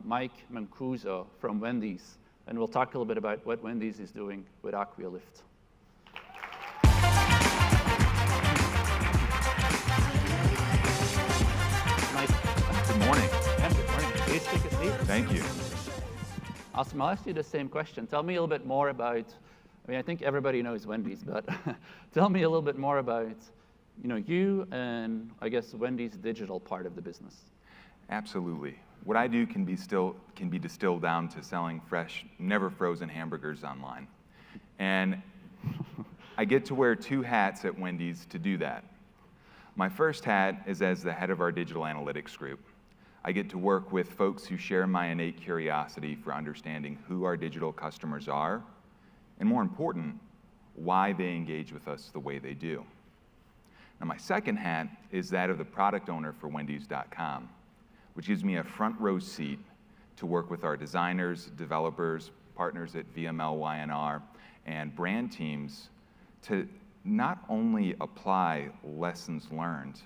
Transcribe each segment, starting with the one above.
Mike Mancuso from Wendy's, and we'll talk a little bit about what Wendy's is doing with Acuia Lift. Good morning. Good morning. Please take a seat. Thank you. Awesome. I'll ask you the same question. Tell me a little bit more about, I mean, I think everybody knows Wendy's, but tell me a little bit more about, you and I guess Wendy's digital part of the business. Absolutely. What I do can be distilled down to selling fresh, never frozen hamburgers online. And I get to wear two hats at Wendy's to do that. My first hat is as the head of our digital analytics group. I get to work with folks who share my innate curiosity for understanding who our digital customers are, and more important, why they engage with us the way they do. Now, my second hat is that of the product owner for Wendy's.com, which gives me a front row seat to work with our designers, developers, partners at VMLY&R, and brand teams to not only apply lessons learned,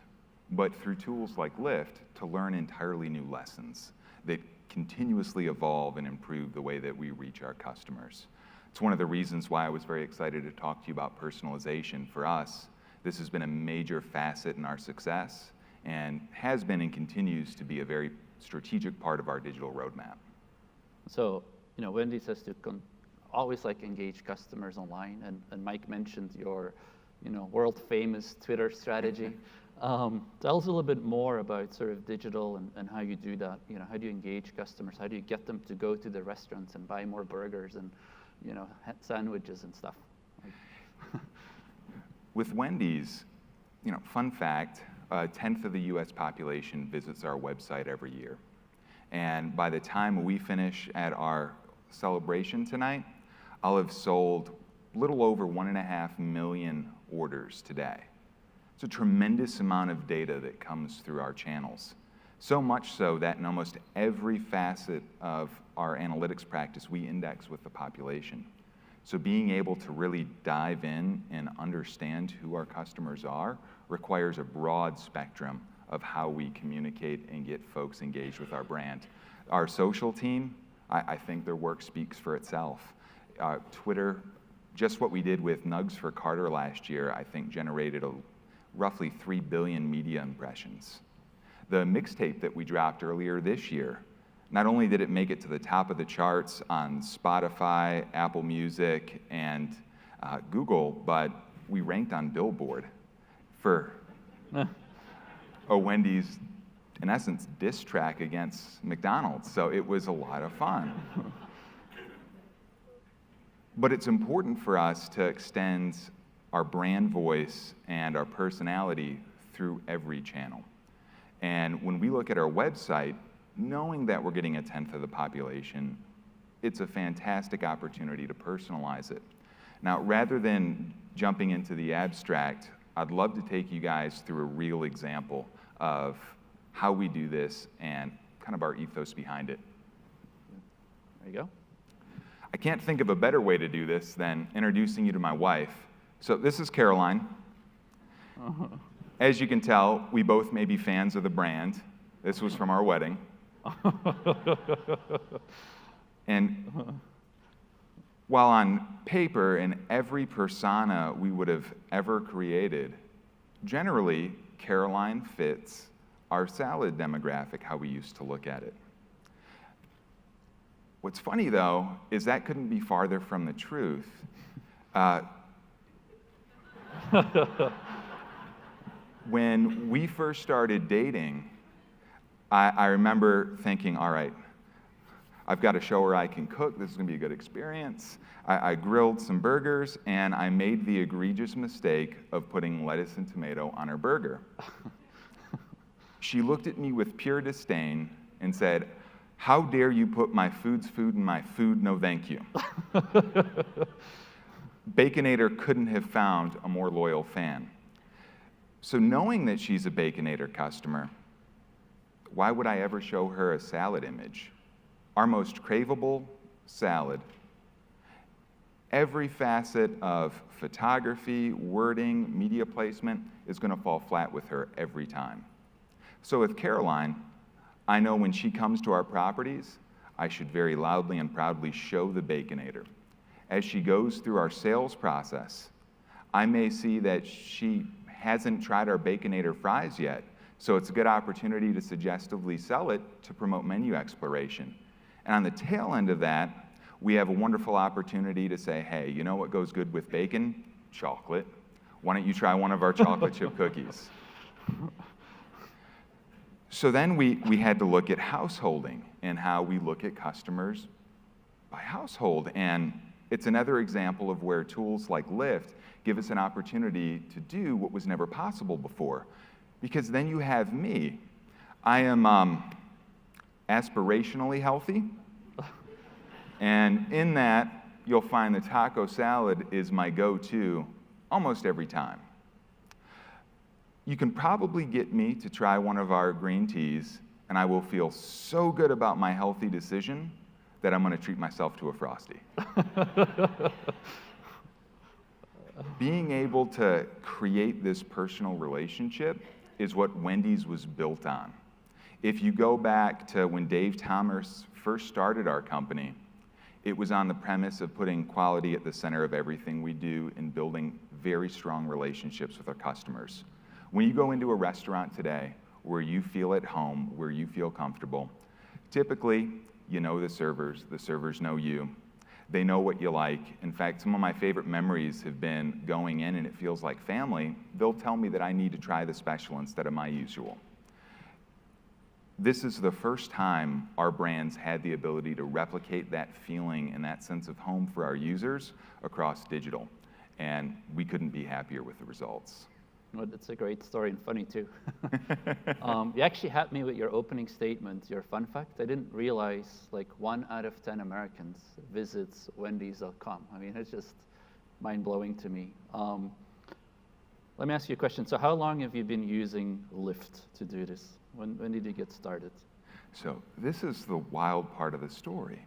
but through tools like Lift, to learn entirely new lessons that continuously evolve and improve the way that we reach our customers. It's one of the reasons why I was very excited to talk to you about personalization. For us, this has been a major facet in our success and has been and continues to be a very strategic part of our digital roadmap. So, Wendy's has to always engage customers online, and Mike mentioned your, world famous Twitter strategy. Tell us a little bit more about sort of digital and how you do that. How do you engage customers? How do you get them to go to the restaurants and buy more burgers and, sandwiches and stuff? With Wendy's, fun fact, a tenth of the US population visits our website every year. And by the time we finish at our celebration tonight, I'll have sold a little over 1.5 million orders today. It's a tremendous amount of data that comes through our channels. So much so that in almost every facet of our analytics practice, we index with the population. So being able to really dive in and understand who our customers are requires a broad spectrum of how we communicate and get folks engaged with our brand. Our social team, I think their work speaks for itself. Twitter, just what we did with Nugs for Carter last year, I think generated roughly 3 billion media impressions. The mixtape that we dropped earlier this year, not only did it make it to the top of the charts on Spotify, Apple Music, and Google, but we ranked on Billboard for a Wendy's, in essence, diss track against McDonald's. So it was a lot of fun. But it's important for us to extend our brand voice and our personality through every channel. And when we look at our website, knowing that we're getting a tenth of the population, it's a fantastic opportunity to personalize it. Now, rather than jumping into the abstract, I'd love to take you guys through a real example of how we do this and kind of our ethos behind it. There you go. I can't think of a better way to do this than introducing you to my wife. So this is Caroline. As you can tell, we both may be fans of the brand. This was from our wedding. And while on paper, in every persona we would have ever created, generally, Caroline fits our salad demographic, how we used to look at it. What's funny, though, is that couldn't be farther from the truth. When we first started dating, I remember thinking, all right, I've got to show her I can cook. This is going to be a good experience. I grilled some burgers, and I made the egregious mistake of putting lettuce and tomato on her burger. She looked at me with pure disdain and said, "How dare you put my food's food in my food? No, thank you." Baconator couldn't have found a more loyal fan. So knowing that she's a Baconator customer, why would I ever show her a salad image? Our most craveable salad. Every facet of photography, wording, media placement is going to fall flat with her every time. So with Caroline, I know when she comes to our properties, I should very loudly and proudly show the Baconator. As she goes through our sales process, I may see that she hasn't tried our Baconator fries yet, so it's a good opportunity to suggestively sell it to promote menu exploration. And on the tail end of that, we have a wonderful opportunity to say, hey, you know what goes good with bacon? Chocolate. Why don't you try one of our chocolate chip cookies? So then we had to look at householding and how we look at customers by household. And it's another example of where tools like Lift give us an opportunity to do what was never possible before. Because then you have me. I am aspirationally healthy. And in that, you'll find the taco salad is my go-to almost every time. You can probably get me to try one of our green teas, and I will feel so good about my healthy decision that I'm going to treat myself to a Frosty. Being able to create this personal relationship is what Wendy's was built on. If you go back to when Dave Thomas first started our company, it was on the premise of putting quality at the center of everything we do and building very strong relationships with our customers. When you go into a restaurant today where you feel at home, where you feel comfortable, typically you know the servers know you. They know what you like. In fact, some of my favorite memories have been going in and it feels like family. They'll tell me that I need to try the special instead of my usual. This is the first time our brands had the ability to replicate that feeling and that sense of home for our users across digital. And we couldn't be happier with the results. Well, it's a great story and funny too. You actually had me with your opening statement, your fun fact. I didn't realize like 1 out of 10 Americans visits Wendy's.com. I mean, it's just mind-blowing to me. Let me ask you a question. So how long have you been using Lift to do this? When did you get started? So this is the wild part of the story.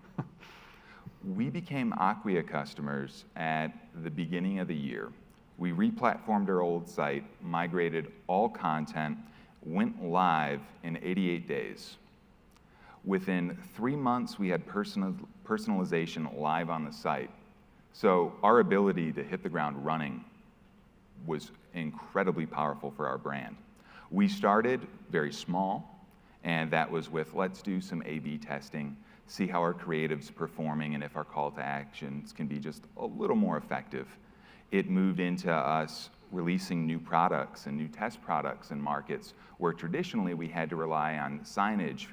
We became Acquia customers at the beginning of the year. We replatformed our old site, migrated all content, went live in 88 days. Within 3 months, we had personalization live on the site. So our ability to hit the ground running was incredibly powerful for our brand. We started very small, and that was with let's do some A/B testing, see how our creative's performing, and if our call to actions can be just a little more effective. It moved into us releasing new products and new test products in markets where traditionally we had to rely on signage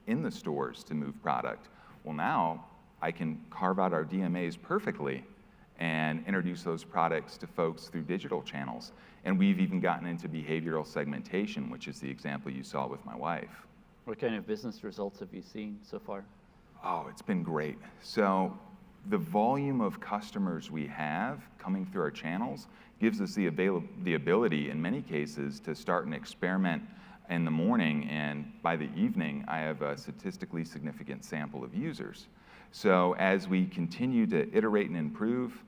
in the stores to move product. Well, now I can carve out our DMAs perfectly and introduce those products to folks through digital channels. And we've even gotten into behavioral segmentation, which is the example you saw with my wife. What kind of business results have you seen so far? Oh, it's been great. So the volume of customers we have coming through our channels gives us the ability, in many cases, to start an experiment in the morning, and by the evening, I have a statistically significant sample of users. So as we continue to iterate and improve,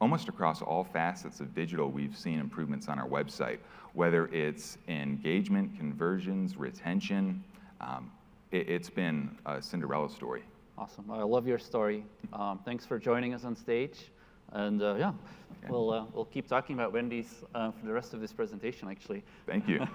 almost across all facets of digital, we've seen improvements on our website, whether it's engagement, conversions, retention. It's been a Cinderella story. Awesome. Well, I love your story. Thanks for joining us on stage. And yeah, we'll keep talking about Wendy's for the rest of this presentation, actually. Thank you.